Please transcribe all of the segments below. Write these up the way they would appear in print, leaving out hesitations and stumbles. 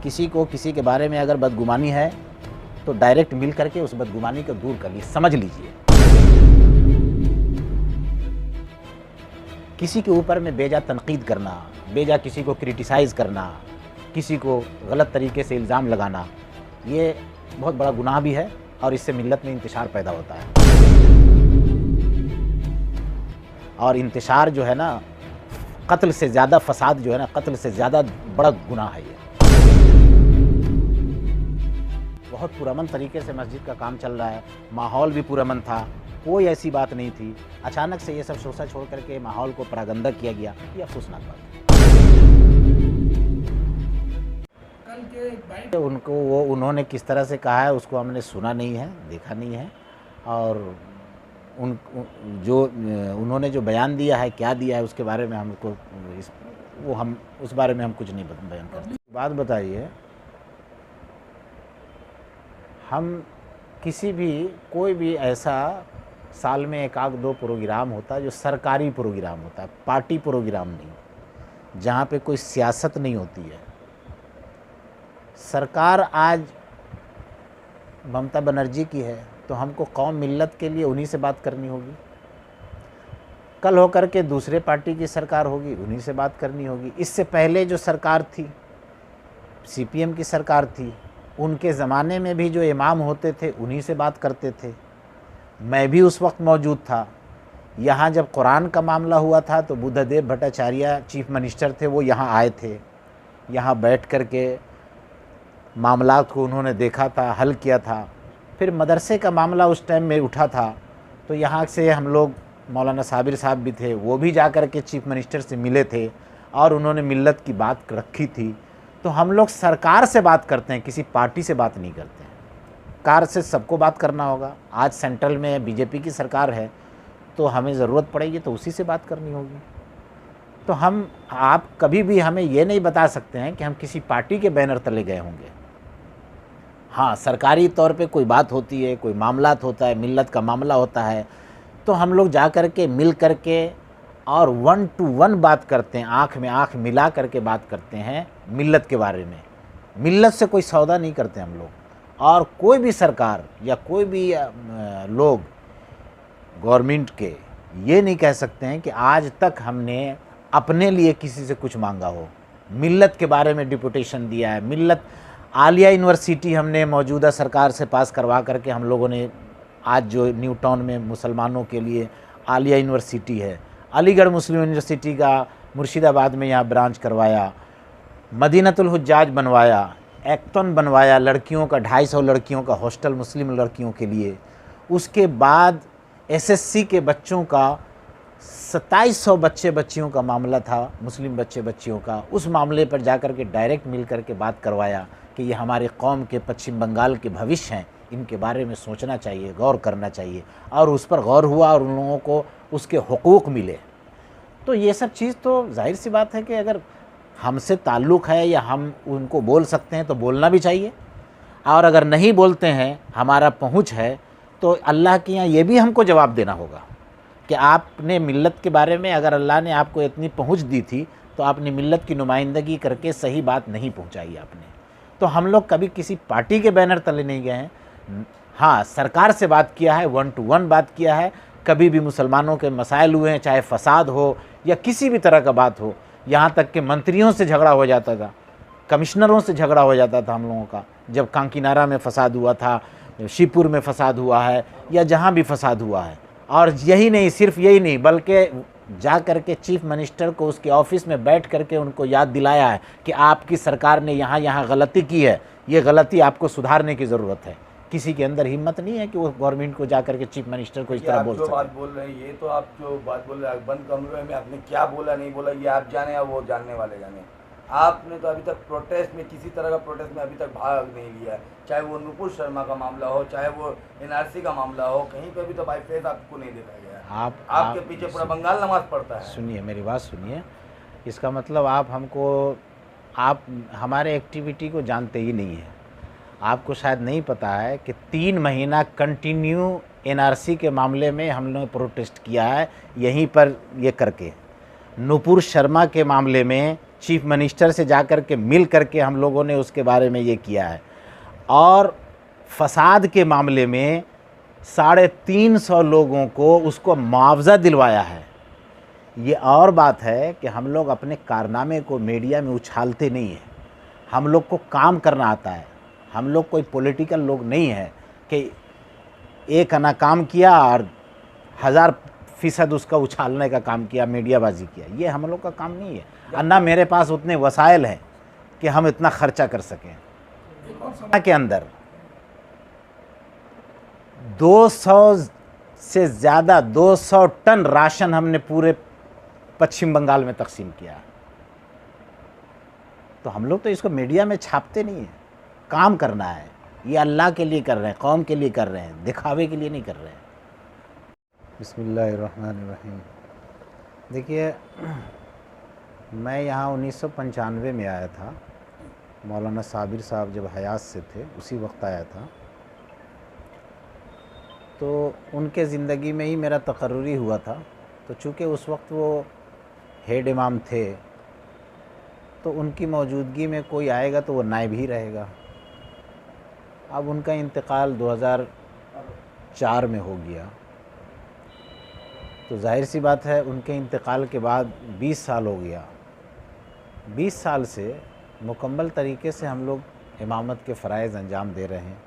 किसी को किसी के बारे में अगर बदगुमानी है तो डायरेक्ट मिल करके उस बदगुमानी को दूर कर लीजिए, समझ लीजिए। किसी के ऊपर में बेजा तनकीद करना, बेजा किसी को क्रिटिसाइज़ करना, किसी को गलत तरीके से इल्ज़ाम लगाना, ये बहुत बड़ा गुनाह भी है और इससे मिल्लत में इंतशार पैदा होता है। और इंतशार जो है ना, कत्ल से ज़्यादा फसाद जो है ना, कत्ल से ज़्यादा बड़ा गुनाह है ये। बहुत पुरअमन तरीके से मस्जिद का काम चल रहा है, माहौल भी पुरअमन था, कोई ऐसी बात नहीं थी। अचानक से ये सब शोषा छोड़ करके माहौल को परागंदा किया गया, ये अफसोसनाक बात है। उनको वो उन्होंने किस तरह से कहा है उसको हमने सुना नहीं है, देखा नहीं है, और उन्होंने जो बयान दिया है, क्या दिया है, उसके बारे में हमको हम उस बारे में हम कुछ नहीं बयान करते। बात बताइए, हम किसी भी कोई भी ऐसा साल में 1-2 प्रोग्राम होता है जो सरकारी प्रोग्राम होता है, पार्टी प्रोग्राम नहीं, जहाँ पे कोई सियासत नहीं होती है। सरकार आज ममता बनर्जी की है तो हमको कौम मिल्लत के लिए उन्हीं से बात करनी होगी। कल होकर के दूसरे पार्टी की सरकार होगी, उन्हीं से बात करनी होगी। इससे पहले जो सरकार थी, सीपीएम की सरकार थी, उनके ज़माने में भी जो इमाम होते थे उन्हीं से बात करते थे। मैं भी उस वक्त मौजूद था। यहाँ जब कुरान का मामला हुआ था तो बुद्धदेव भट्टाचार्य चीफ मिनिस्टर थे, वो यहाँ आए थे, यहाँ बैठ कर के मामलात को उन्होंने देखा था, हल किया था। फिर मदरसे का मामला उस टाइम में उठा था तो यहाँ से हम लोग, मौलाना साबिर साहब भी थे, वो भी जा कर के चीफ मिनिस्टर से मिले थे और उन्होंने मिल्लत की बात रखी थी। तो हम लोग सरकार से बात करते हैं, किसी पार्टी से बात नहीं करते हैं। कार से सबको बात करना होगा। आज सेंट्रल में बीजेपी की सरकार है तो हमें ज़रूरत पड़ेगी तो उसी से बात करनी होगी। तो आप कभी भी हमें ये नहीं बता सकते हैं कि हम किसी पार्टी के बैनर तले गए होंगे। हाँ, सरकारी तौर पे कोई बात होती है, कोई मामलात होता है, मिल्लत का मामला होता है, तो हम लोग जा कर के मिल कर के और 1 to 1 बात करते हैं, आँख में आँख मिला करके बात करते हैं मिल्लत के बारे में। मिल्लत से कोई सौदा नहीं करते हम लोग। और कोई भी सरकार या कोई भी लोग गवर्नमेंट के ये नहीं कह सकते हैं कि आज तक हमने अपने लिए किसी से कुछ मांगा हो। मिल्लत के बारे में डिपुटेशन दिया है। मिल्लत आलिया यूनिवर्सिटी हमने मौजूदा सरकार से पास करवा करके हम लोगों ने, आज जो न्यू टाउन में मुसलमानों के लिए आलिया यूनिवर्सिटी है, अलीगढ़ मुस्लिम यूनिवर्सिटी का मुर्शिदाबाद में यहाँ ब्रांच करवाया, मदीनतुल हुज्जाज बनवाया, एक्टन बनवाया, लड़कियों का 250 लड़कियों का हॉस्टल मुस्लिम लड़कियों के लिए। उसके बाद एसएससी के बच्चों का 2700 बच्चे बच्चियों का मामला था, मुस्लिम बच्चे बच्चियों का। उस मामले पर जाकर के डायरेक्ट मिल कर के बात करवाया कि ये हमारे कौम के, पश्चिम बंगाल के भविष्य हैं, इनके बारे में सोचना चाहिए, गौर करना चाहिए। और उस पर गौर हुआ और उन लोगों को उसके हुकूक मिले। तो ये सब चीज़ तो जाहिर सी बात है कि अगर हमसे ताल्लुक़ है या हम उनको बोल सकते हैं तो बोलना भी चाहिए। और अगर नहीं बोलते हैं, हमारा पहुँच है, तो अल्लाह के यहाँ ये भी हमको जवाब देना होगा कि आपने मिल्लत के बारे में, अगर अल्लाह ने आपको इतनी पहुँच दी थी तो आपने मिल्लत की नुमाइंदगी करके सही बात नहीं पहुँचाई आपने। तो हम लोग कभी किसी पार्टी के बैनर तले नहीं गए हैं। हाँ, सरकार से बात किया है, 1 to 1 बात किया है। कभी भी मुसलमानों के मसाइल हुए हैं, चाहे फसाद हो या किसी भी तरह का बात हो, यहाँ तक कि मंत्रियों से झगड़ा हो जाता था, कमिश्नरों से झगड़ा हो जाता था हम लोगों का। जब कांकीनारा में फसाद हुआ था, शिवपुर में फसाद हुआ है, या जहाँ भी फसाद हुआ है। और यही नहीं, सिर्फ यही नहीं, बल्कि जा कर के चीफ मिनिस्टर को उसके ऑफिस में बैठ करके उनको याद दिलाया है कि आपकी सरकार ने यहाँ यहाँ गलती की है, ये गलती आपको सुधारने की ज़रूरत है। किसी के अंदर हिम्मत नहीं है कि वो गवर्नमेंट को जा करके चीफ मिनिस्टर को इस तरह बोल सके। बात बोल रहे हैं, ये तो आप जो बात बोल रहे हैं बंद कमरे में आपने क्या बोला नहीं बोला ये आप जाने या वो जानने वाले जाने। आपने तो अभी तक प्रोटेस्ट में, किसी तरह का प्रोटेस्ट में अभी तक भाग नहीं लिया, चाहे वो नुपुर शर्मा का मामला हो, चाहे वो एनआरसी का मामला हो, कहीं पे भी तो बाई फेस आपको नहीं देखा गया। आपके पीछे पूरा बंगाल नमाज पढ़ता है। सुनिए, मेरी बात सुनिए। इसका मतलब आप हमारे एक्टिविटी को जानते ही नहीं है। आपको शायद नहीं पता है कि 3 महीना कंटिन्यू एनआरसी के मामले में हम लोगों ने प्रोटेस्ट किया है, यहीं पर ये करके। नुपुर शर्मा के मामले में चीफ मिनिस्टर से जा कर के मिल करके हम लोगों ने उसके बारे में ये किया है। और फसाद के मामले में 350 लोगों को उसको मुआवजा दिलवाया है। ये और बात है कि हम लोग अपने कारनामे को मीडिया में उछालते नहीं हैं, हम लोग को काम करना आता है। हम लोग कोई पॉलिटिकल लोग नहीं है कि एक आना काम किया और 1000% उसका उछालने का काम किया, मीडियाबाजी किया। ये हम लोग का काम नहीं है, और ना मेरे पास उतने वसाइल हैं कि हम इतना खर्चा कर सकें। के अंदर 200 से ज़्यादा 200 टन राशन हमने पूरे पश्चिम बंगाल में तकसीम किया। तो हम लोग तो इसको मीडिया में छापते नहीं हैं, काम करना है। ये अल्लाह के लिए कर रहे हैं, कौम के लिए कर रहे हैं, दिखावे के लिए नहीं कर रहे हैं। बिस्मिल्लाहिर्रहमानिर्रहीम। देखिए, मैं यहाँ 1995 में आया था। मौलाना साबिर साहब जब हयात से थे उसी वक्त आया था। तो उनके ज़िंदगी में ही मेरा तकर्रुरी हुआ था। तो चूँकि उस वक्त वो हेड इमाम थे, तो उनकी मौजूदगी में कोई आएगा तो वो नायब ही रहेगा। अब उनका इंतकाल 2004 में हो गया। तो जाहिर सी बात है, उनके इंतकाल के बाद 20 साल हो गया। 20 साल से मुकम्मल तरीके से हम लोग इमामत के फ़राइज़ अंजाम दे रहे हैं।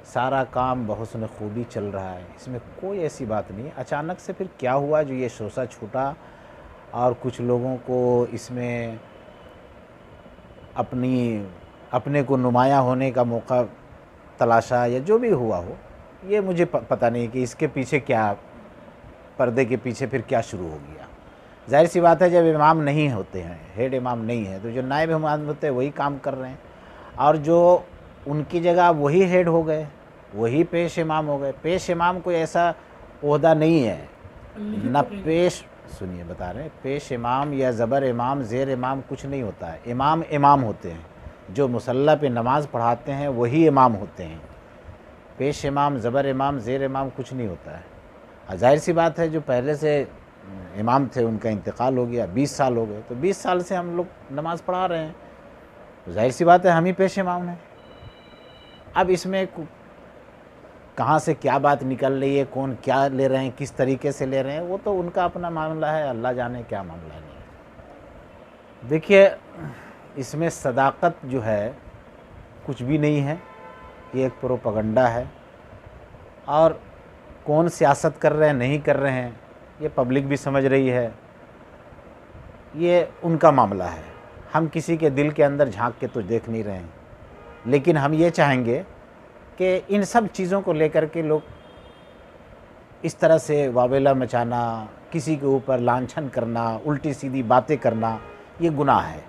सारा काम बहुस्न खूबी चल रहा है, इसमें कोई ऐसी बात नहीं। अचानक से फिर क्या हुआ जो ये शोषा छूटा और कुछ लोगों को इसमें अपने को नुमायाँ होने का मौका तलाशा, या जो भी हुआ हो, ये मुझे पता नहीं कि इसके पीछे क्या, पर्दे के पीछे फिर क्या शुरू हो गया। जाहिर सी बात है, जब इमाम नहीं होते हैं, हेड इमाम नहीं है, तो जो नायब इमाम होते हैं वही काम कर रहे हैं, और जो उनकी जगह वही हेड हो गए, वही पेश इमाम हो गए। पेश इमाम कोई ऐसा ओहदा नहीं है, न पेश, सुनिए बता रहे हैं, पेश इमाम या ज़बर इमाम, ज़ेर इमाम कुछ नहीं होता है। इमाम इमाम होते हैं, जो मुसल्ला पे नमाज़ पढ़ाते हैं वही इमाम होते हैं। पेश इमाम, ज़बर इमाम, ज़ेर इमाम कुछ नहीं होता है। और जाहिर सी बात है, जो पहले से इमाम थे उनका इंतकाल हो गया, 20 साल हो गए, तो 20 साल से हम लोग नमाज़ पढ़ा रहे हैं, तो जाहिर सी बात है हम ही पेश इमाम हैं। अब इसमें कहाँ से क्या बात निकल रही है, कौन क्या ले रहे हैं, किस तरीके से ले रहे हैं, वो तो उनका अपना मामला है, अल्लाह जाने क्या मामला नहीं है। देखिए, इसमें सदाकत जो है कुछ भी नहीं है, ये एक प्रोपगंडा है। और कौन सियासत कर रहे हैं नहीं कर रहे हैं, ये पब्लिक भी समझ रही है, ये उनका मामला है। हम किसी के दिल के अंदर झांक के तो देख नहीं रहे हैं। लेकिन हम ये चाहेंगे कि इन सब चीज़ों को लेकर के लोग इस तरह से वावेला मचाना, किसी के ऊपर लांछन करना, उल्टी सीधी बातें करना, ये गुनाह है।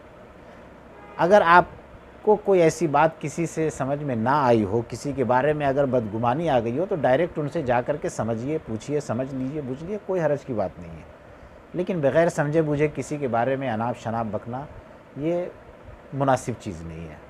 अगर आपको कोई ऐसी बात किसी से समझ में ना आई हो, किसी के बारे में अगर बदगुमानी आ गई हो, तो डायरेक्ट उनसे जा कर के समझिए, पूछिए, समझ लीजिए, बुझ लीजिए, कोई हरज की बात नहीं है। लेकिन बग़ैर समझे बूझे किसी के बारे में अनाप शनाप बकना, ये मुनासिब चीज़ नहीं है।